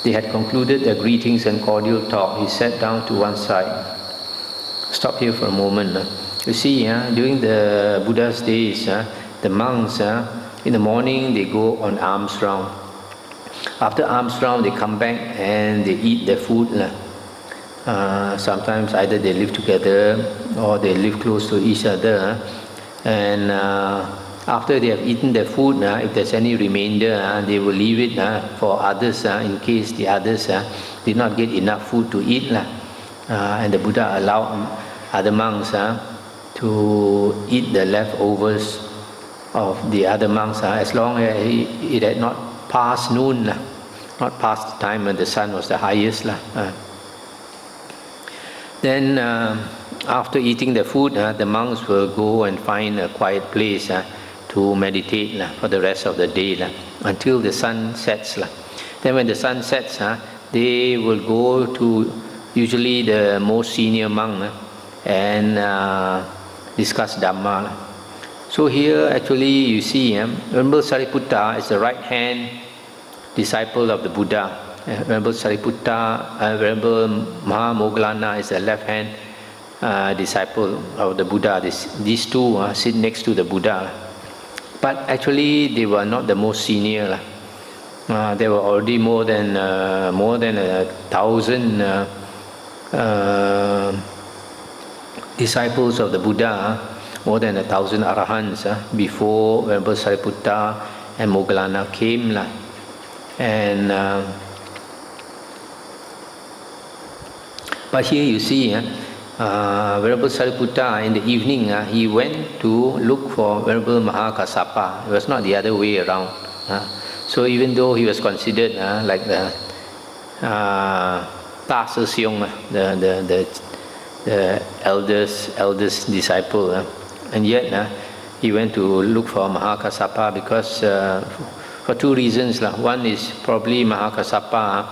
They had concluded their greetings and cordial talk. He sat down to one side. Stop here for a moment. You see, during the Buddha's days, the monks, in the morning they go on alms round. After alms round, they come back and they eat their food. Sometimes either they live together or they live close to each other. And after they have eaten their food, if there's any remainder, they will leave it for others in case the others did not get enough food to eat. And the Buddha allowed other monks to eat the leftovers of the other monks as long as it had not passed noon, not past the time when the sun was the highest. Then after eating the food, the monks will go and find a quiet place to meditate for the rest of the day until the sun sets. Then when the sun sets, they will go to usually the most senior monk and discuss Dhamma. So here actually you see Venerable Sariputta is the right hand disciple of the Buddha. Venerable Sariputta, Venerable Mahamoggallana is the left hand disciple of the Buddha. These two sit next to the Buddha. But actually they were not the most senior. There were already more than 1,000 disciples of the Buddha, more than 1,000 arahants before Venerable Sariputta and Moggallana came. And but here you see Venerable Sariputta in the evening he went to look for Venerable Kassapa. It was not the other way around. So even though he was considered like the Ta Sư Siong, the eldest disciple, and yet he went to look for Kassapa because for two reasons. One is probably Kassapa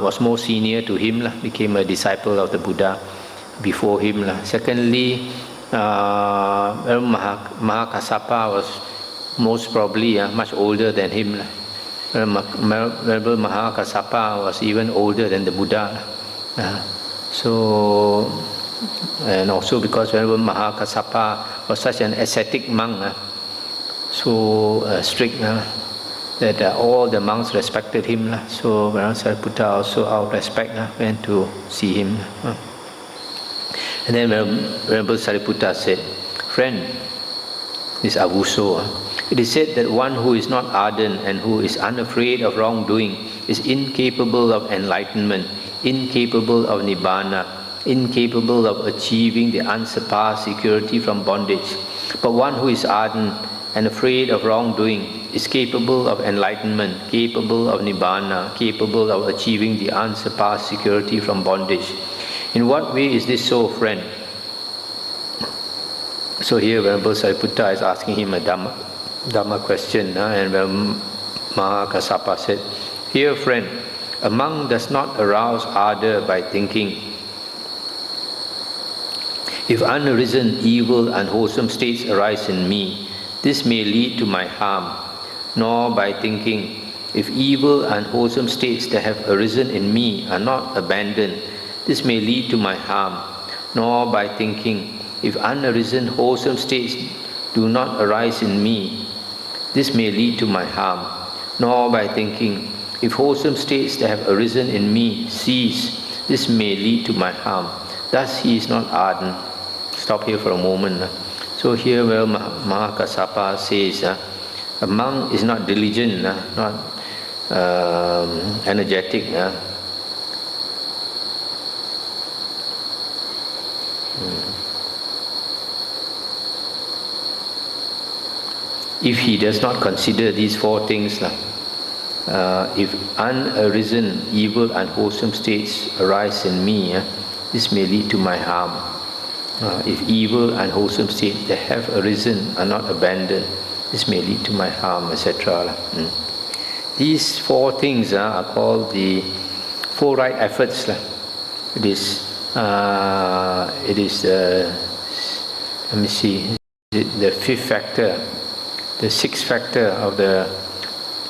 was more senior to him, became a disciple of the Buddha before him. Secondly, Kassapa was most probably much older than him. Venerable Kassapa was even older than the Buddha. So, and also because Venerable Kassapa was such an ascetic monk, so strict, that all the monks respected him. So Venerable Sariputta also out of respect went to see him. And then Venerable Sariputta said, "Friend, this Avuso, it is said that one who is not ardent and who is unafraid of wrongdoing is incapable of enlightenment, incapable of Nibbana, incapable of achieving the unsurpassed security from bondage. But one who is ardent and afraid of wrongdoing is capable of enlightenment, capable of Nibbana, capable of achieving the unsurpassed security from bondage. In what way is this so, friend?" So here Venerable Sariputta is asking him a Dhamma question, and Venerable Kassapa said, "Here, friend, a monk does not arouse ardor by thinking. If unarisen, evil, unwholesome states arise in me, this may lead to my harm. Nor by thinking, if evil, unwholesome states that have arisen in me are not abandoned, this may lead to my harm. Nor by thinking, if unarisen, wholesome states do not arise in me, this may lead to my harm. Nor by thinking, if wholesome states that have arisen in me cease, this may lead to my harm. Thus he is not ardent." Stop here for a moment. So here where Kassapa says, a monk is not diligent, not energetic. If he does not consider these four things, if unarisen, evil, unwholesome states arise in me, this may lead to my harm. If evil, unwholesome states that have arisen are not abandoned, this may lead to my harm, etc. These four things are called the four right efforts. It is let me see, the fifth factor, the sixth factor of the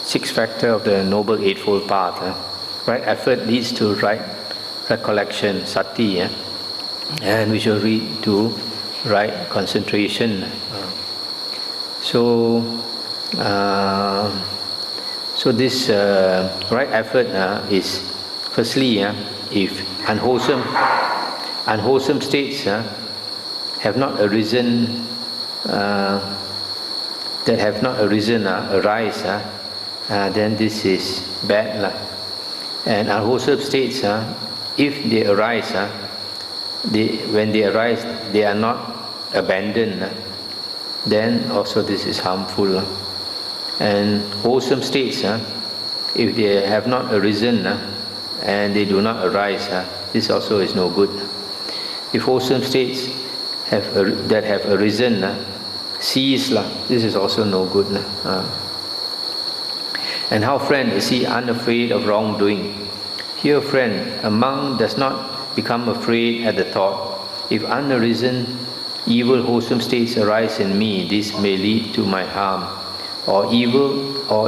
sixth factor of the Noble Eightfold Path. Right effort leads to right recollection, sati, and we shall read to right concentration. So this right effort is firstly, if unwholesome states have not arisen, arise, then this is bad. And unwholesome states, if they arise, when they arise, they are not abandoned, then also this is harmful. And wholesome states, if they have not arisen and they do not arise, this also is no good. If wholesome states that have arisen cease, this is also no good. And how, friend, is he unafraid of wrongdoing? Here, friend, a monk does not become afraid at the thought, if unarisen evil wholesome states arise in me, this may lead to my harm. Or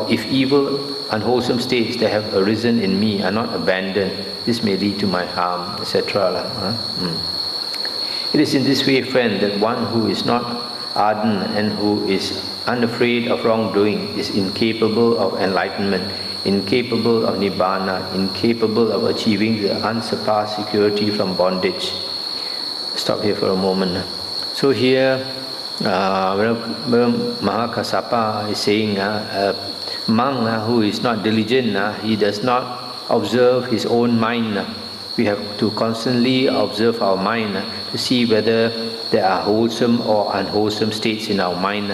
if evil unwholesome states that have arisen in me are not abandoned, this may lead to my harm, etc. It is in this way, friend, that one who is not ardent and who is unafraid of wrongdoing is incapable of enlightenment, incapable of nibbana, incapable of achieving the unsurpassed security from bondage. Stop here for a moment. So here, Kassapa is saying, a monk who is not diligent, he does not observe his own mind. We have to constantly observe our mind to see whether there are wholesome or unwholesome states in our mind.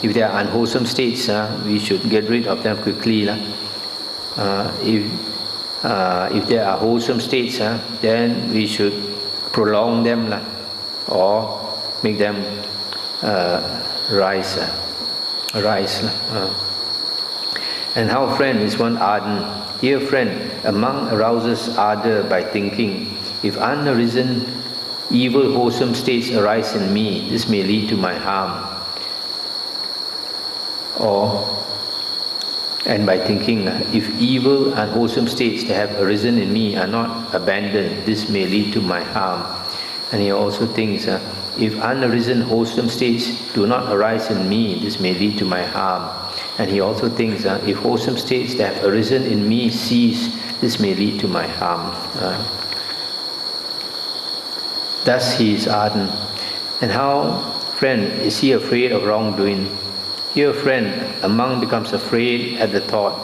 If there are unwholesome states, we should get rid of them quickly. If there are wholesome states, then we should prolong them or make them rise. And how, friend, is one ardent? Here, friend, a monk arouses ardor by thinking, if unarisen evil wholesome states arise in me, this may lead to my harm. And by thinking, if evil and wholesome states that have arisen in me are not abandoned, this may lead to my harm. And he also thinks, if unarisen wholesome states do not arise in me, this may lead to my harm. And he also thinks, if wholesome states that have arisen in me cease, this may lead to my harm. Thus he is ardent. And how, friend, is he afraid of wrongdoing? Here, friend, a monk becomes afraid at the thought.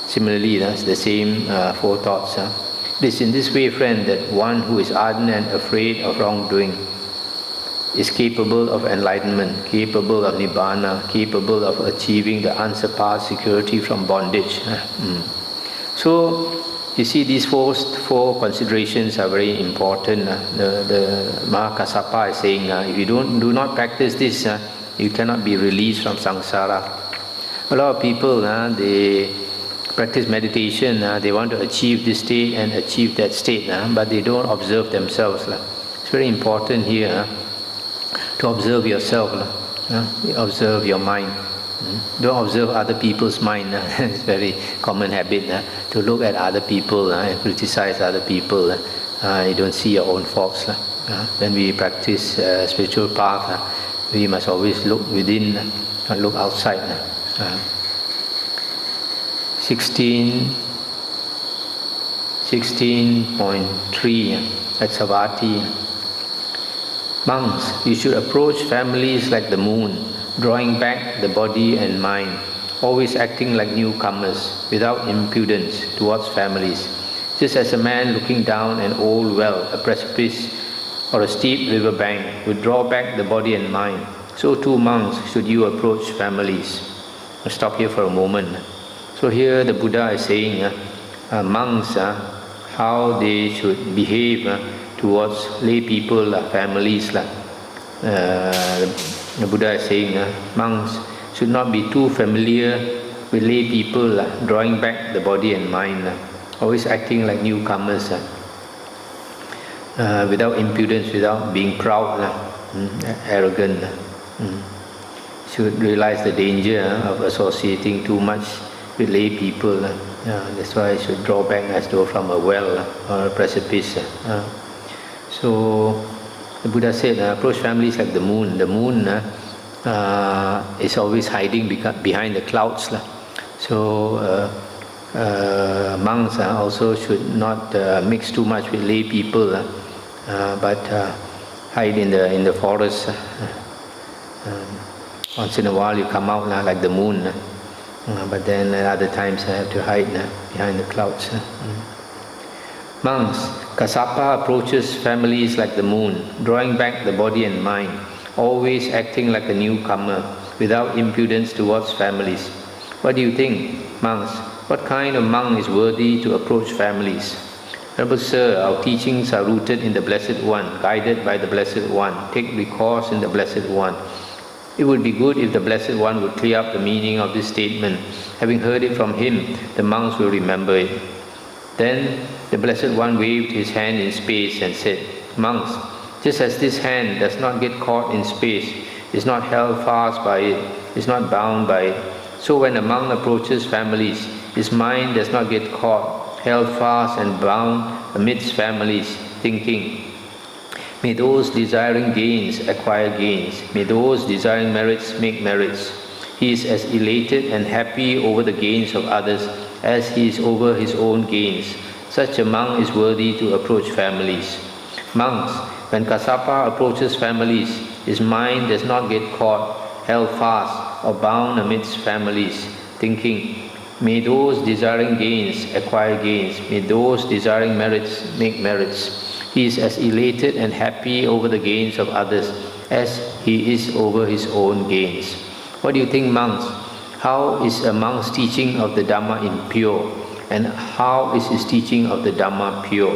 Similarly, that's the same four thoughts. It is in this way, friend, that one who is ardent and afraid of wrongdoing is capable of enlightenment, capable of nibbana, capable of achieving the unsurpassed security from bondage. So, you see, these four considerations are very important. The Kassapa is saying, if you do not practice this, you cannot be released from samsara. A lot of people, they practice meditation, they want to achieve this state and achieve that state, but they don't observe themselves. It's very important here to observe yourself, observe your mind. Don't observe other people's mind. It's a very common habit to look at other people and criticize other people. You don't see your own faults. When we practice spiritual path, we must always look within, not look outside. 16.3 at Savati. Monks, you should approach families like the moon, drawing back the body and mind, always acting like newcomers, without impudence towards families. Just as a man looking down an old well, a precipice, or a steep river bank would draw back the body and mind, so too, monks, should you approach families. I'll stop here for a moment. So here the Buddha is saying, monks, how they should behave towards lay people, families. The Buddha is saying, monks should not be too familiar with lay people, drawing back the body and mind, always acting like newcomers, without impudence, without being proud, arrogant. should realize the danger of associating too much with lay people. That's why I should draw back as though from a well or a precipice. So the Buddha said, approach families like the moon. The moon is always hiding behind the clouds. So monks also should not mix too much with lay people, but hide in the forest. Once in a while you come out like the moon, but then other times I have to hide behind the clouds. Monks, Kassapa approaches families like the moon, drawing back the body and mind, always acting like a newcomer, without impudence towards families. What do you think, monks? What kind of monk is worthy to approach families? Venerable Sir, our teachings are rooted in the Blessed One, guided by the Blessed One. Take recourse in the Blessed One. It would be good if the Blessed One would clear up the meaning of this statement. Having heard it from him, the monks will remember it. Then the Blessed One waved his hand in space and said, monks, just as this hand does not get caught in space, is not held fast by it, is not bound by it, so when a monk approaches families, his mind does not get caught, held fast and bound amidst families, thinking, may those desiring gains acquire gains, may those desiring merits make merits. He is as elated and happy over the gains of others as he is over his own gains. Such a monk is worthy to approach families. Monks, when Kassapa approaches families, his mind does not get caught, held fast, or bound amidst families, thinking, may those desiring gains acquire gains, may those desiring merits make merits. He is as elated and happy over the gains of others as he is over his own gains. What do you think, monks? How is a monk's teaching of the Dhamma impure? And how is his teaching of the Dhamma pure?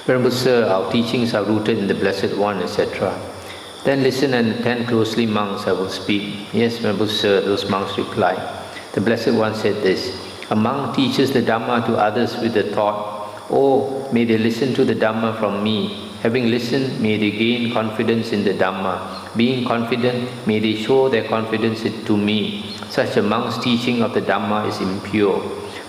Venerable Sir, our teachings are rooted in the Blessed One, etc. Then listen and attend closely, monks, I will speak. Yes, Venerable Sir, those monks replied. The Blessed One said this, a monk teaches the Dhamma to others with the thought, oh, may they listen to the Dhamma from me. Having listened, may they gain confidence in the Dhamma. Being confident, may they show their confidence to me. Such a monk's teaching of the Dhamma is impure.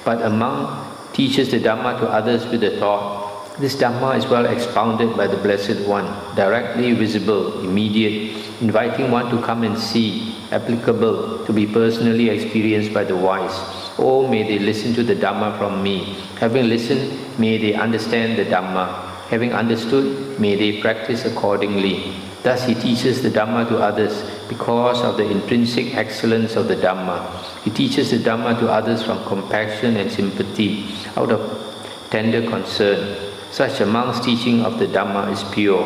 But a monk teaches the Dhamma to others with the thought, this Dhamma is well expounded by the Blessed One, directly visible, immediate, inviting one to come and see, applicable, to be personally experienced by the wise. Oh, may they listen to the Dhamma from me. Having listened, may they understand the Dhamma. Having understood, may they practice accordingly. Thus he teaches the Dhamma to others because of the intrinsic excellence of the Dhamma. He teaches the Dhamma to others from compassion and sympathy, out of tender concern. Such a monk's teaching of the Dhamma is pure.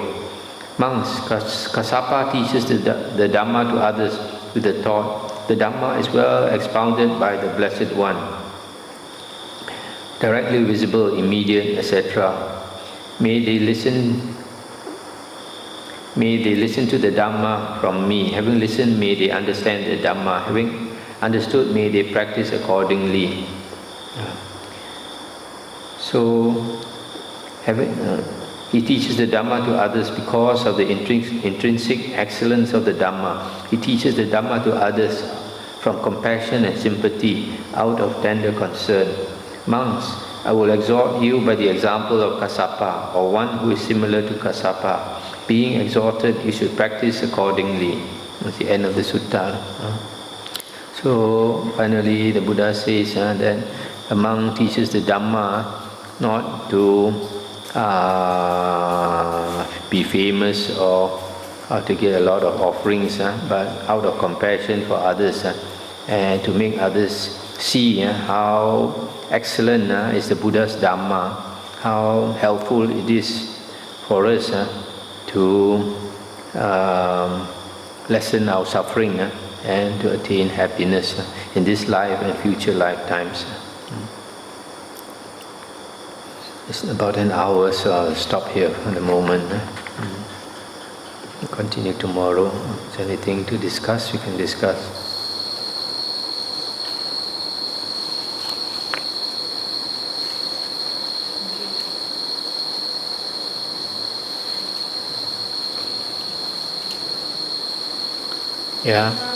Monks, Kassapa teaches the Dhamma to others with the thought, the Dhamma is well expounded by the Blessed One, directly visible, immediate, etc. May they listen to the Dhamma from me. Having listened, may they understand the Dhamma. Having understood, may they practice accordingly. So, he teaches the Dhamma to others because of the intrinsic excellence of the Dhamma. He teaches the Dhamma to others from compassion and sympathy, out of tender concern. Monks, I will exhort you by the example of Kassapa, or one who is similar to Kassapa. Being exhorted, you should practice accordingly. That's the end of the sutta. So finally the Buddha says that a monk teaches the Dhamma not to be famous or to get a lot of offerings, but out of compassion for others and to make others see how excellent is the Buddha's Dhamma, how helpful it is for us to lessen our suffering and to attain happiness in this life and future lifetimes. It's about an hour, so I'll stop here for the moment. Continue tomorrow. If there's anything to discuss, we can discuss. Yeah.